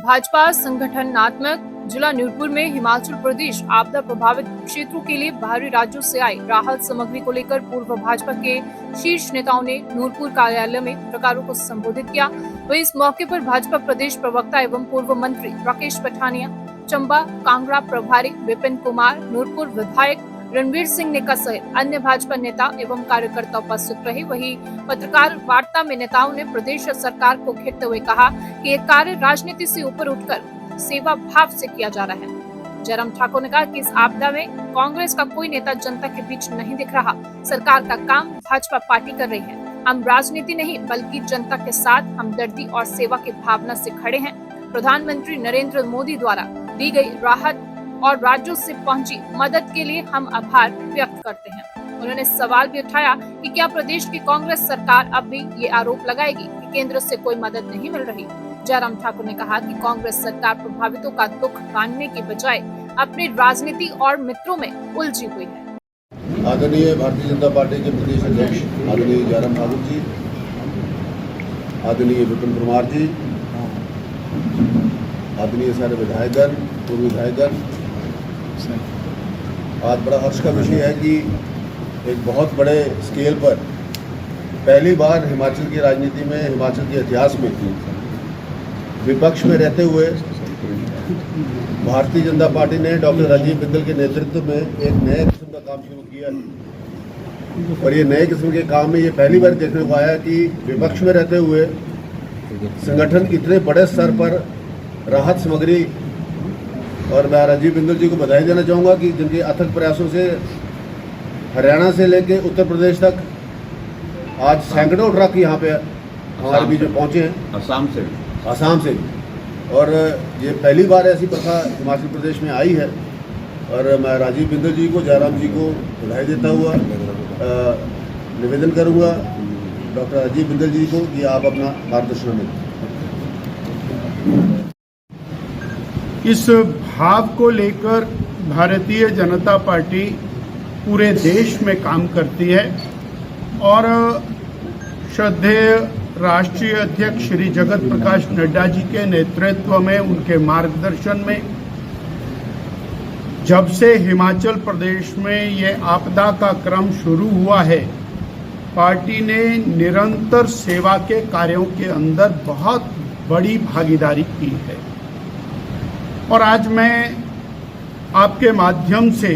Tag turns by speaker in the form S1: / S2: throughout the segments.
S1: भाजपा संगठनात्मक जिला नूरपुर में हिमाचल प्रदेश आपदा प्रभावित क्षेत्रों के लिए बाहरी राज्यों से आई राहत सामग्री को लेकर पूर्व भाजपा के शीर्ष नेताओं ने नूरपुर कार्यालय में पत्रकारों को संबोधित किया। वहीं इस मौके पर भाजपा प्रदेश प्रवक्ता एवं पूर्व मंत्री राकेश पठानिया, चंबा कांगड़ा प्रभारी विपिन कुमार, नूरपुर विधायक रणवीर सिंह नेका सहित अन्य भाजपा नेता एवं कार्यकर्ता उपस्थित रहे। वहीं पत्रकार वार्ता में नेताओं ने प्रदेश सरकार को घेरते हुए कहा कि ये कार्य राजनीति से ऊपर उठकर सेवा भाव से किया जा रहा है। जयराम ठाकुर ने कहा कि इस आपदा में कांग्रेस का कोई नेता जनता के बीच नहीं दिख रहा। सरकार का काम भाजपा पार्टी कर रही है। हम राजनीति नहीं बल्कि जनता के साथ हमदर्दी और सेवा की भावना से खड़े हैं। प्रधानमंत्री नरेंद्र मोदी द्वारा दी गई राहत और राज्यों से पहुंची मदद के लिए हम आभार व्यक्त करते हैं। उन्होंने सवाल भी उठाया कि क्या प्रदेश की कांग्रेस सरकार अब भी ये आरोप लगाएगी कि केंद्र से कोई मदद नहीं मिल रही। जयराम ठाकुर ने कहा कि कांग्रेस सरकार प्रभावितों का दुख मानने की बजाय अपनी राजनीति और मित्रों में उलझी हुई है।
S2: आदरणीय भारतीय जनता पार्टी के प्रदेश अध्यक्ष आदरणीय जयराम ठाकुर जी, आदरणीय विपिन कुमार जी, आदरणीय सारे विधायकगण, पूर्व विधायकगण, आज बड़ा हर्ष का विषय है कि एक बहुत बड़े स्केल पर पहली बार हिमाचल की राजनीति में, हिमाचल के इतिहास में विपक्ष में रहते हुए भारतीय जनता पार्टी ने डॉक्टर राजीव बिंदल के नेतृत्व में एक नए किस्म का काम शुरू किया है। और ये नए किस्म के काम में ये पहली बार देखने को आया कि विपक्ष में रहते हुए संगठन इतने बड़े स्तर पर राहत सामग्री, और मैं राजीव बिंदल जी को बधाई देना चाहूँगा कि जिनके अथक प्रयासों से हरियाणा से लेके उत्तर प्रदेश तक आज सैकड़ों ट्रक यहाँ पे हमारे बीच में पहुँचे हैं, आसाम से। और ये पहली बार ऐसी प्रथा हिमाचल प्रदेश में आई है। और मैं राजीव बिंदल जी को, जयराम जी को बधाई देता हुआ निवेदन करूँगा डॉक्टर राजीव बिंदल जी को कि आप अपना मार्गदर्शन दें।
S3: इस भाव को लेकर भारतीय जनता पार्टी पूरे देश में काम करती है और श्रद्धेय राष्ट्रीय अध्यक्ष श्री जगत प्रकाश नड्डा जी के नेतृत्व में, उनके मार्गदर्शन में जब से हिमाचल प्रदेश में ये आपदा का क्रम शुरू हुआ है, पार्टी ने निरंतर सेवा के कार्यों के अंदर बहुत बड़ी भागीदारी की है। और आज मैं आपके माध्यम से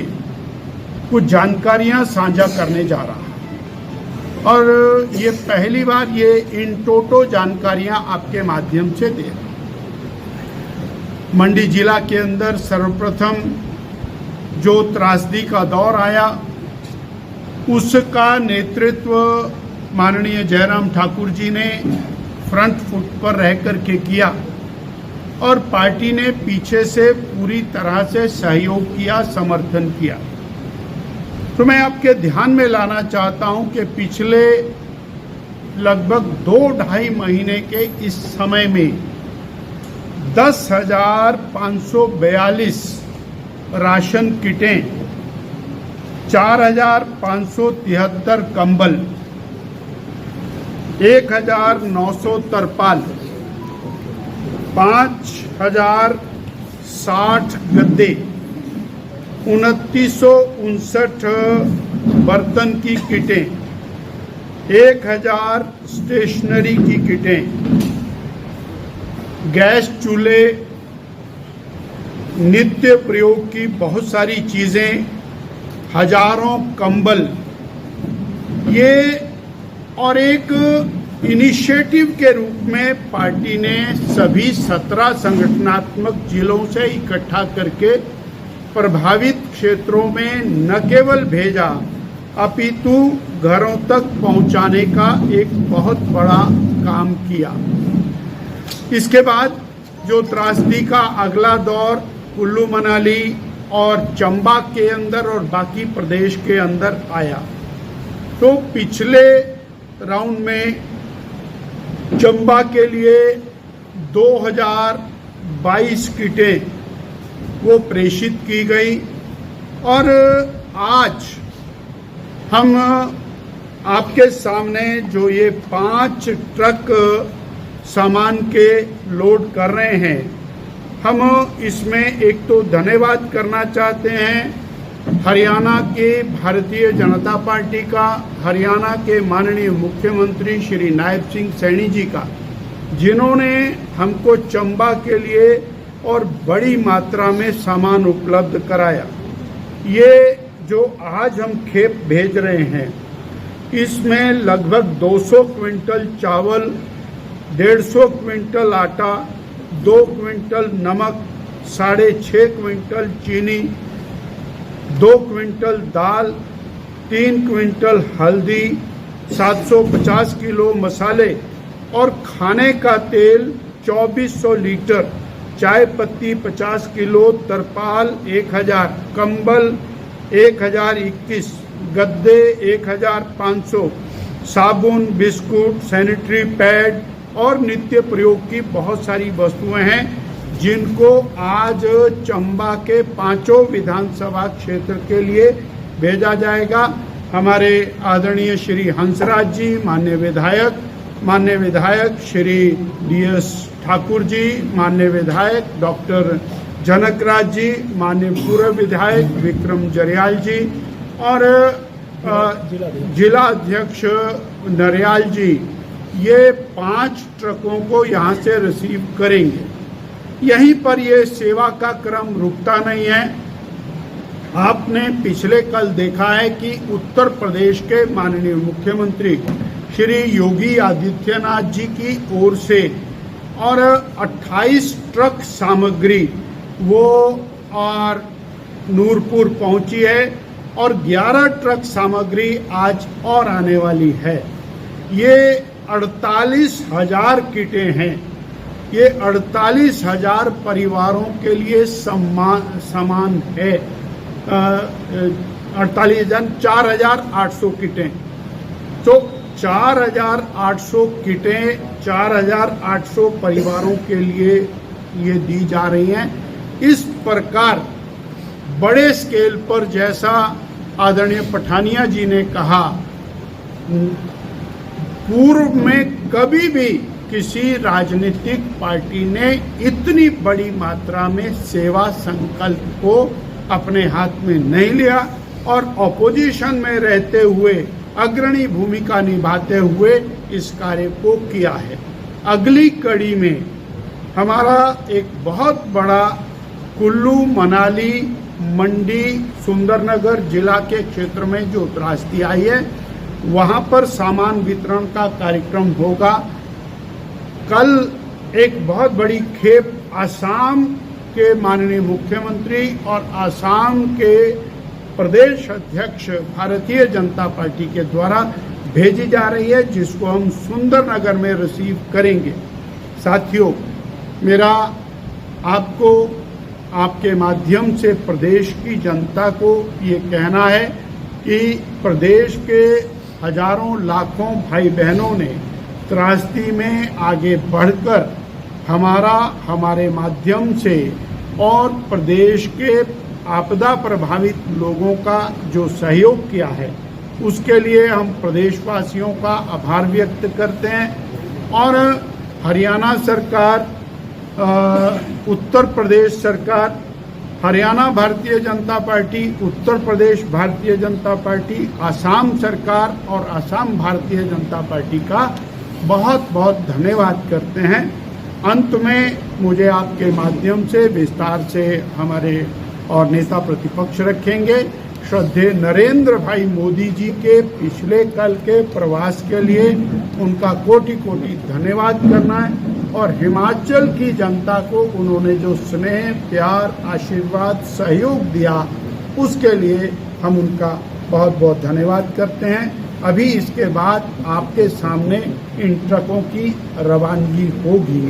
S3: कुछ जानकारियां साझा करने जा रहा हूं और ये पहली बार ये इन टोटो जानकारियां आपके माध्यम से दे रहा हूं। मंडी जिला के अंदर सर्वप्रथम जो त्रासदी का दौर आया, उसका नेतृत्व माननीय जयराम ठाकुर जी ने फ्रंट फुट पर रह करके किया और पार्टी ने पीछे से पूरी तरह से सहयोग किया, समर्थन किया। तो मैं आपके ध्यान में लाना चाहता हूं कि पिछले लगभग 2-2.5 महीने के इस समय में 10,542 राशन किटें, 4,573 कंबल, 1,900 तरपाल, 5,060 गद्दे, 2,959 बर्तन की किटें, 1,000 स्टेशनरी की किटें, गैस चूल्हे, नित्य प्रयोग की बहुत सारी चीज़ें, हजारों कंबल, ये और एक इनिशिएटिव के रूप में पार्टी ने सभी 17 संगठनात्मक जिलों से इकट्ठा करके प्रभावित क्षेत्रों में न केवल भेजा अपितु घरों तक पहुंचाने का एक बहुत बड़ा काम किया। इसके बाद जो त्रासदी का अगला दौर कुल्लू मनाली और चंबा के अंदर और बाकी प्रदेश के अंदर आया, तो पिछले राउंड में चंबा के लिए 2022 किटें वो प्रेषित की गई और आज हम आपके सामने जो ये 5 ट्रक सामान के लोड कर रहे हैं, हम इसमें एक तो धन्यवाद करना चाहते हैं हरियाणा के भारतीय जनता पार्टी का, हरियाणा के माननीय मुख्यमंत्री श्री नायब सिंह सैनी जी का, जिन्होंने हमको चंबा के लिए और बड़ी मात्रा में सामान उपलब्ध कराया। ये जो आज हम खेप भेज रहे हैं, इसमें लगभग 200 क्विंटल चावल, 150 क्विंटल आटा, 2 क्विंटल नमक, 6.5 क्विंटल चीनी, 2 क्विंटल दाल, 3 क्विंटल हल्दी, 750 किलो मसाले और खाने का तेल 2400 लीटर, चाय पत्ती 50 किलो, तरपाल 1000, कंबल 1021, गद्दे 1500, साबुन, बिस्कुट, सैनिटरी पैड और नित्य प्रयोग की बहुत सारी वस्तुएं हैं, जिनको आज चंबा के 5 विधानसभा क्षेत्र के लिए भेजा जाएगा। हमारे आदरणीय श्री हंसराज जी, माननीय विधायक श्री DS ठाकुर जी, माननीय विधायक डॉक्टर जनकराज जी, माननीय पूर्व विधायक विक्रम जरियाल जी और जिला अध्यक्ष नरियाल जी, ये 5 ट्रकों को यहाँ से रिसीव करेंगे। यहीं पर ये सेवा का क्रम रुकता नहीं है। आपने पिछले कल देखा है कि उत्तर प्रदेश के माननीय मुख्यमंत्री श्री योगी आदित्यनाथ जी की ओर से और 28 ट्रक सामग्री वो और नूरपुर पहुंची है और 11 ट्रक सामग्री आज और आने वाली है। ये 48,000 किटें हैं। ये 48,000 परिवारों के लिए समान है। 4,800 किटें, तो 4,800 किटें 4,800 परिवारों के लिए ये दी जा रही हैं। इस प्रकार बड़े स्केल पर, जैसा आदरणीय पठानिया जी ने कहा, पूर्व में कभी भी किसी राजनीतिक पार्टी ने इतनी बड़ी मात्रा में सेवा संकल्प को अपने हाथ में नहीं लिया और ऑपोजिशन में रहते हुए अग्रणी भूमिका निभाते हुए इस कार्य को किया है। अगली कड़ी में हमारा एक बहुत बड़ा कुल्लू, मनाली, मंडी, सुंदरनगर जिला के क्षेत्र में जो त्रासदी आई है, वहां पर सामान वितरण का कार्यक्रम होगा। कल एक बहुत बड़ी खेप आसाम के माननीय मुख्यमंत्री और आसाम के प्रदेश अध्यक्ष भारतीय जनता पार्टी के द्वारा भेजी जा रही है, जिसको हम सुंदरनगर में रिसीव करेंगे। साथियों, मेरा आपको आपके माध्यम से प्रदेश की जनता को ये कहना है कि प्रदेश के हजारों लाखों भाई बहनों ने त्रासदी में आगे बढ़कर हमारे माध्यम से और प्रदेश के आपदा प्रभावित लोगों का जो सहयोग किया है, उसके लिए हम प्रदेशवासियों का आभार व्यक्त करते हैं। और हरियाणा सरकार, उत्तर प्रदेश सरकार, हरियाणा भारतीय जनता पार्टी, उत्तर प्रदेश भारतीय जनता पार्टी, आसाम सरकार और आसाम भारतीय जनता पार्टी का बहुत बहुत धन्यवाद करते हैं। अंत में मुझे आपके माध्यम से विस्तार से हमारे और नेता प्रतिपक्ष रखेंगे श्रद्धेय नरेंद्र भाई मोदी जी के पिछले कल के प्रवास के लिए उनका कोटि कोटि धन्यवाद करना है और हिमाचल की जनता को उन्होंने जो स्नेह, प्यार, आशीर्वाद, सहयोग दिया, उसके लिए हम उनका बहुत बहुत धन्यवाद करते हैं। अभी इसके बाद आपके सामने इन ट्रकों की रवानगी होगी।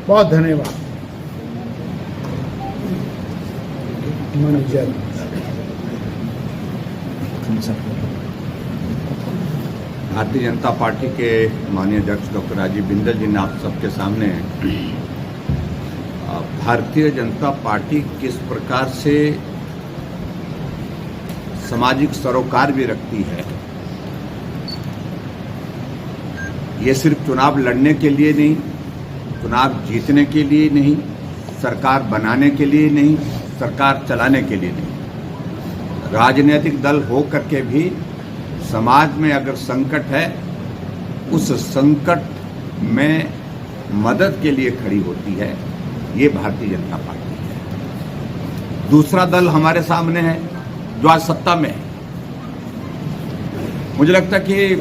S3: बहुत धन्यवाद। मैनेजर
S4: भारतीय जनता पार्टी के माननीय अध्यक्ष डॉक्टर राजीव बिंदल जी ने आप सबके सामने भारतीय जनता पार्टी किस प्रकार से सामाजिक सरोकार भी रखती है, ये सिर्फ चुनाव लड़ने के लिए नहीं, चुनाव जीतने के लिए नहीं, सरकार बनाने के लिए नहीं, सरकार चलाने के लिए नहीं। राजनीतिक दल हो करके भी समाज में अगर संकट है, उस संकट में मदद के लिए खड़ी होती है, ये भारतीय जनता पार्टी है। दूसरा दल हमारे सामने है जो आज सत्ता में है। मुझे लगता है कि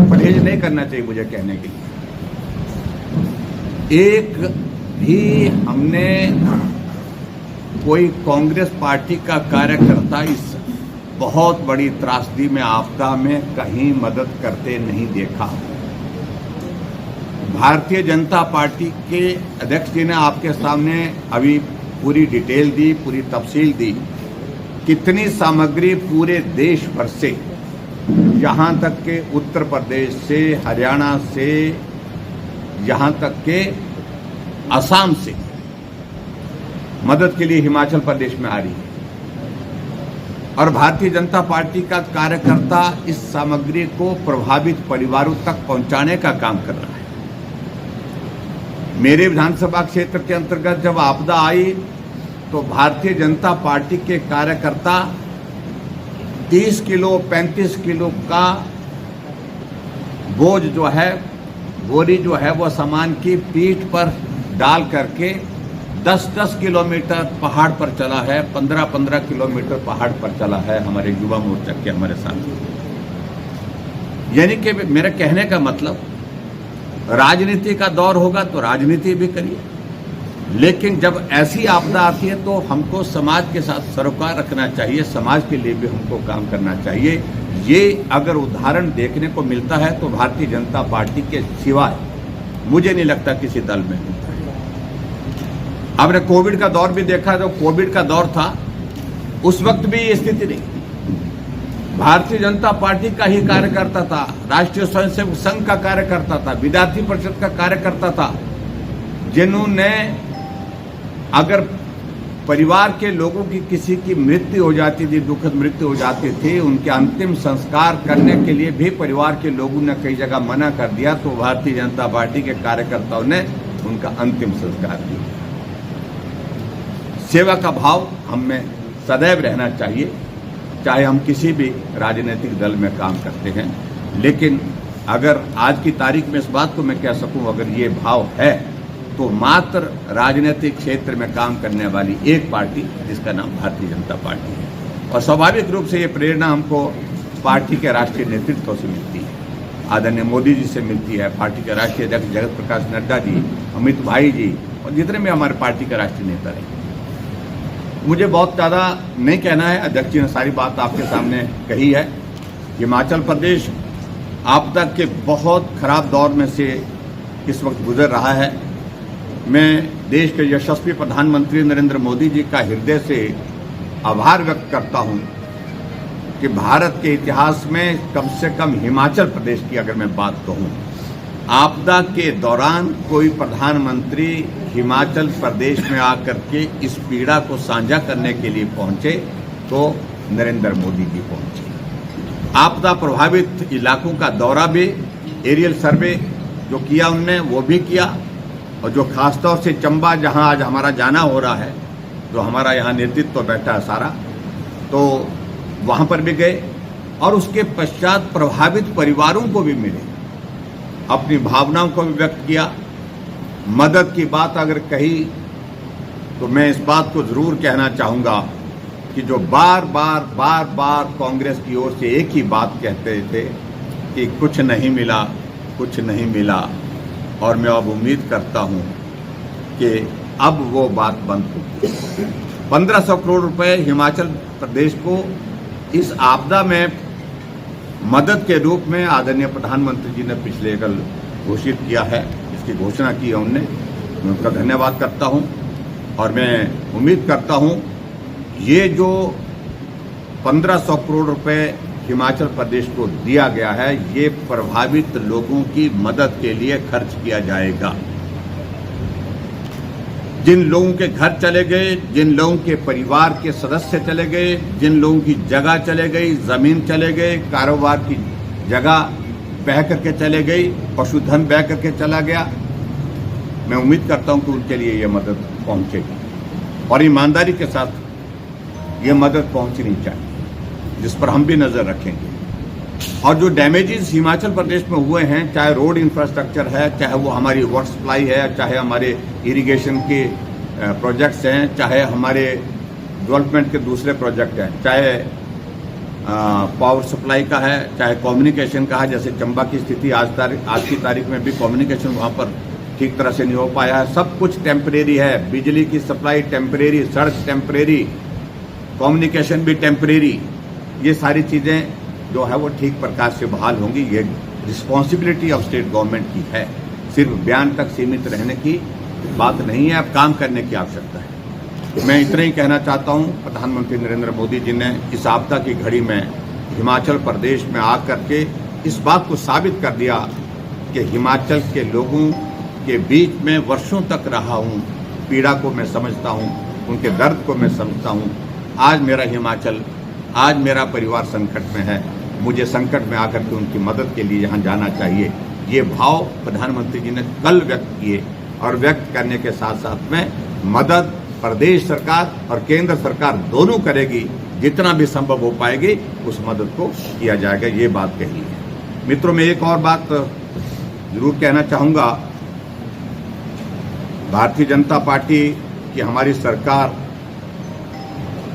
S4: परहेज नहीं करना चाहिए मुझे कहने के लिए, एक भी हमने कोई कांग्रेस पार्टी का कार्यकर्ता इस बहुत बड़ी त्रासदी में, आपदा में कहीं मदद करते नहीं देखा। भारतीय जनता पार्टी के अध्यक्ष जी ने आपके सामने अभी पूरी डिटेल दी, पूरी तफसील दी, कितनी सामग्री पूरे देश भर से, यहाँ तक के उत्तर प्रदेश से, हरियाणा से, यहाँ तक के असम से मदद के लिए हिमाचल प्रदेश में आ रही है। और भारतीय जनता पार्टी का कार्यकर्ता इस सामग्री को प्रभावित परिवारों तक पहुंचाने का काम कर रहा है। मेरे विधानसभा क्षेत्र के अंतर्गत जब आपदा आई तो भारतीय जनता पार्टी के कार्यकर्ता 30 किलो 35 किलो का बोझ जो है, बोरी जो है, वो सामान की पीठ पर डाल करके 10-10 किलोमीटर पहाड़ पर चला है, 15-15 किलोमीटर पहाड़ पर चला है हमारे युवा मोर्चा के हमारे साथ। यानी कि मेरा कहने का मतलब, राजनीति का दौर होगा तो राजनीति भी करिए, लेकिन जब ऐसी आपदा आती है तो हमको समाज के साथ सरोकार रखना चाहिए, समाज के लिए भी हमको काम करना चाहिए। ये अगर उदाहरण देखने को मिलता है तो भारतीय जनता पार्टी के सिवाय मुझे नहीं लगता किसी दल में मिलता है। आपने कोविड का दौर भी देखा, जो कोविड का दौर था उस वक्त भी ये स्थिति नहीं, भारतीय जनता पार्टी का ही कार्यकर्ता था, राष्ट्रीय स्वयंसेवक संघ का कार्यकर्ता था, विद्यार्थी परिषद का कार्यकर्ता था, जिन्होंने अगर परिवार के लोगों की किसी की मृत्यु हो जाती थी, दुखद मृत्यु हो जाती थी, उनके अंतिम संस्कार करने के लिए भी परिवार के लोगों ने कई जगह मना कर दिया, तो भारतीय जनता पार्टी के कार्यकर्ताओं ने उनका अंतिम संस्कार किया। सेवा का भाव हम में सदैव रहना चाहिए, चाहे हम किसी भी राजनीतिक दल में काम करते हैं। लेकिन अगर आज की तारीख में इस बात को मैं कह सकूं, अगर ये भाव है तो मात्र राजनीतिक क्षेत्र में काम करने वाली एक पार्टी, जिसका नाम भारतीय जनता पार्टी है। और स्वाभाविक रूप से ये प्रेरणा हमको पार्टी के राष्ट्रीय नेतृत्व से मिलती है, आदरणीय मोदी जी से मिलती है, पार्टी के राष्ट्रीय अध्यक्ष जगत प्रकाश नड्डा जी, अमित भाई जी और जितने भी हमारे पार्टी के राष्ट्रीय नेता रहे। मुझे बहुत ज़्यादा नहीं कहना है, अध्यक्ष जी ने सारी बात आपके सामने कही है। हिमाचल प्रदेश आपदा के बहुत खराब दौर में से इस वक्त गुजर रहा है। मैं देश के यशस्वी प्रधानमंत्री नरेंद्र मोदी जी का हृदय से आभार व्यक्त करता हूं कि भारत के इतिहास में कम से कम हिमाचल प्रदेश की अगर मैं बात कहूं, आपदा के दौरान कोई प्रधानमंत्री हिमाचल प्रदेश में आकर के इस पीड़ा को साझा करने के लिए पहुंचे तो नरेंद्र मोदी जी पहुंचे। आपदा प्रभावित इलाकों का दौरा भी, एरियल सर्वे जो किया उनने वो भी किया, और जो खासतौर से चंबा जहां आज हमारा जाना हो रहा है, जो हमारा यहाँ नेतृत्व बैठा है सारा, तो वहां पर भी गए और उसके पश्चात प्रभावित परिवारों को भी मिले, अपनी भावनाओं को भी व्यक्त किया। मदद की बात अगर कही तो मैं इस बात को जरूर कहना चाहूँगा कि जो बार बार कांग्रेस की ओर से एक ही बात कहते थे कि कुछ नहीं मिला, कुछ नहीं मिला, और मैं अब उम्मीद करता हूं कि अब वो बात बंद होगी। 1500 करोड़ रुपए हिमाचल प्रदेश को इस आपदा में मदद के रूप में आदरणीय प्रधानमंत्री जी ने पिछले कल घोषित किया है, इसकी घोषणा की है उनने। मैं उनका धन्यवाद करता हूं और मैं उम्मीद करता हूं ये जो 1500 करोड़ रुपए हिमाचल प्रदेश को दिया गया है, ये प्रभावित लोगों की मदद के लिए खर्च किया जाएगा। जिन लोगों के घर चले गए, जिन लोगों के परिवार के सदस्य चले गए, जिन लोगों की जगह चले गई, जमीन चले गए, कारोबार की जगह बह करके चले गई, पशुधन बह करके चला गया, मैं उम्मीद करता हूं कि उनके लिए ये मदद पहुंचेगी। और ईमानदारी के साथ ये मदद पहुंचनी चाहिए, जिस पर हम भी नजर रखेंगे। और जो डैमेजेस हिमाचल प्रदेश में हुए हैं, चाहे रोड इंफ्रास्ट्रक्चर है, चाहे वो हमारी वाटर सप्लाई है, चाहे हमारे इरिगेशन के प्रोजेक्ट्स हैं, चाहे हमारे डेवलपमेंट के दूसरे प्रोजेक्ट हैं, चाहे पावर सप्लाई का है, चाहे कम्युनिकेशन का है। जैसे चंबा की स्थिति आज की तारीख में भी कम्युनिकेशन वहाँ पर ठीक तरह से नहीं हो पाया है। सब कुछ टेम्परेरी है, बिजली की सप्लाई टेम्परेरी, सड़क टेम्परेरी, कम्युनिकेशन भी टेम्परेरी। ये सारी चीज़ें जो है वो ठीक प्रकार से बहाल होंगी। ये रिस्पॉन्सिबिलिटी ऑफ स्टेट गवर्नमेंट की है, सिर्फ बयान तक सीमित रहने की बात नहीं है, अब काम करने की आवश्यकता है। मैं इतना ही कहना चाहता हूं, प्रधानमंत्री नरेंद्र मोदी जी ने इस आपदा की घड़ी में हिमाचल प्रदेश में आकर के इस बात को साबित कर दिया कि हिमाचल के लोगों के बीच में वर्षों तक रहा हूं, पीड़ा को मैं समझता हूं, उनके दर्द को मैं समझता हूं। आज मेरा हिमाचल, आज मेरा परिवार संकट में है, मुझे संकट में आकर के उनकी मदद के लिए यहाँ जाना चाहिए। ये भाव प्रधानमंत्री जी ने कल व्यक्त किए, और व्यक्त करने के साथ साथ में मदद प्रदेश सरकार और केंद्र सरकार दोनों करेगी, जितना भी संभव हो पाएगी उस मदद को किया जाएगा, ये बात कही है। मित्रों, मैं एक और बात जरूर कहना चाहूँगा। भारतीय जनता पार्टी की हमारी सरकार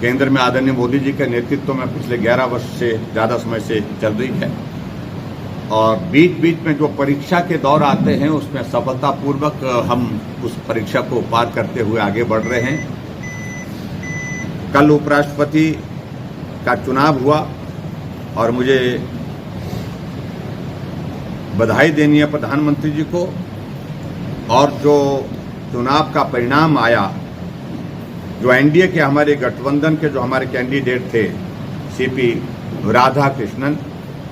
S4: केंद्र में आदरणीय मोदी जी के नेतृत्व में पिछले 11 वर्ष से ज़्यादा समय से चल रही है, और बीच बीच में जो परीक्षा के दौर आते हैं उसमें सफलतापूर्वक हम उस परीक्षा को पार करते हुए आगे बढ़ रहे हैं। कल उपराष्ट्रपति का चुनाव हुआ और मुझे बधाई देनी है प्रधानमंत्री जी को, और जो चुनाव का परिणाम आया, जो एनडीए के हमारे गठबंधन के जो हमारे कैंडिडेट थे सीपी राधा कृष्णन,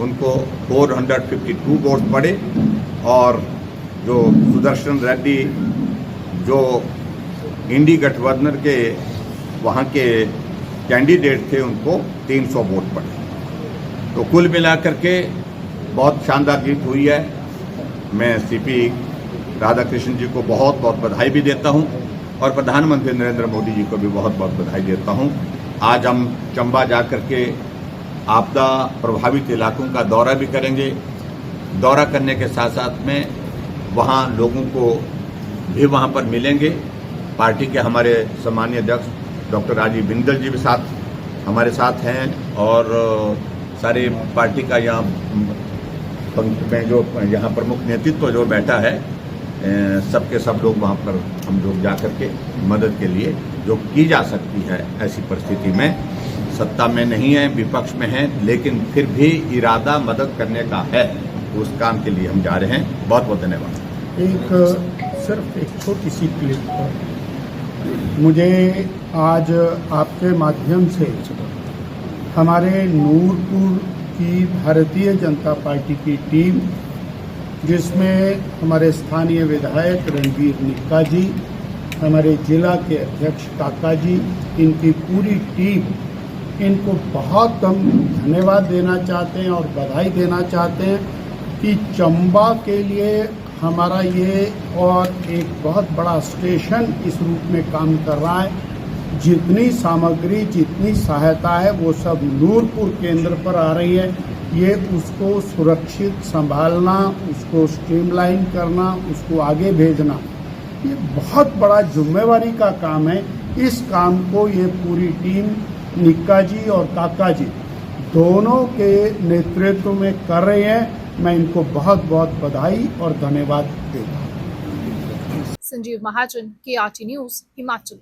S4: उनको 452 वोट पड़े, और जो सुदर्शन रेड्डी जो इंडी गठबंधन के वहाँ के कैंडिडेट थे, उनको 300 वोट पड़े। तो कुल मिलाकर के बहुत शानदार जीत हुई है। मैं सीपी राधा कृष्णन जी को बहुत बहुत बधाई भी देता हूँ, और प्रधानमंत्री नरेंद्र मोदी जी को भी बहुत बहुत बधाई देता हूं। आज हम चंबा जाकर के आपदा प्रभावित इलाकों का दौरा भी करेंगे। दौरा करने के साथ साथ में वहां लोगों को भी वहां पर मिलेंगे। पार्टी के हमारे सम्मानीय अध्यक्ष डॉक्टर राजीव बिंदल जी भी साथ हमारे साथ हैं, और सारे पार्टी का यहाँ में जो यहाँ प्रमुख नेतृत्व जो बैठा है, सबके सब लोग वहाँ पर हम लोग जाकर के मदद के लिए जो की जा सकती है, ऐसी परिस्थिति में सत्ता में नहीं है, विपक्ष में है, लेकिन फिर भी इरादा मदद करने का है, उस काम के लिए हम जा रहे हैं। बहुत बहुत धन्यवाद।
S3: सिर्फ एक छोटी सी क्लिप पर मुझे आज आपके माध्यम से हमारे नूरपुर की भारतीय जनता पार्टी की टीम, जिसमें हमारे स्थानीय विधायक रणवीर निक्का जी, हमारे जिला के अध्यक्ष काका जी, इनकी पूरी टीम, इनको बहुत हम धन्यवाद देना चाहते हैं और बधाई देना चाहते हैं कि चंबा के लिए हमारा ये और एक बहुत बड़ा स्टेशन इस रूप में काम कर रहा है। जितनी सामग्री, जितनी सहायता है, वो सब नूरपुर केंद्र पर आ रही है। ये उसको सुरक्षित संभालना, उसको स्ट्रीमलाइन करना, उसको आगे भेजना, ये बहुत बड़ा जिम्मेवारी का काम है। इस काम को ये पूरी टीम निक्का जी और काका जी दोनों के नेतृत्व में कर रहे हैं। मैं इनको बहुत बहुत बधाई और धन्यवाद देता हूँ।
S1: संजीव महाजन, KRT न्यूज़, हिमाचल।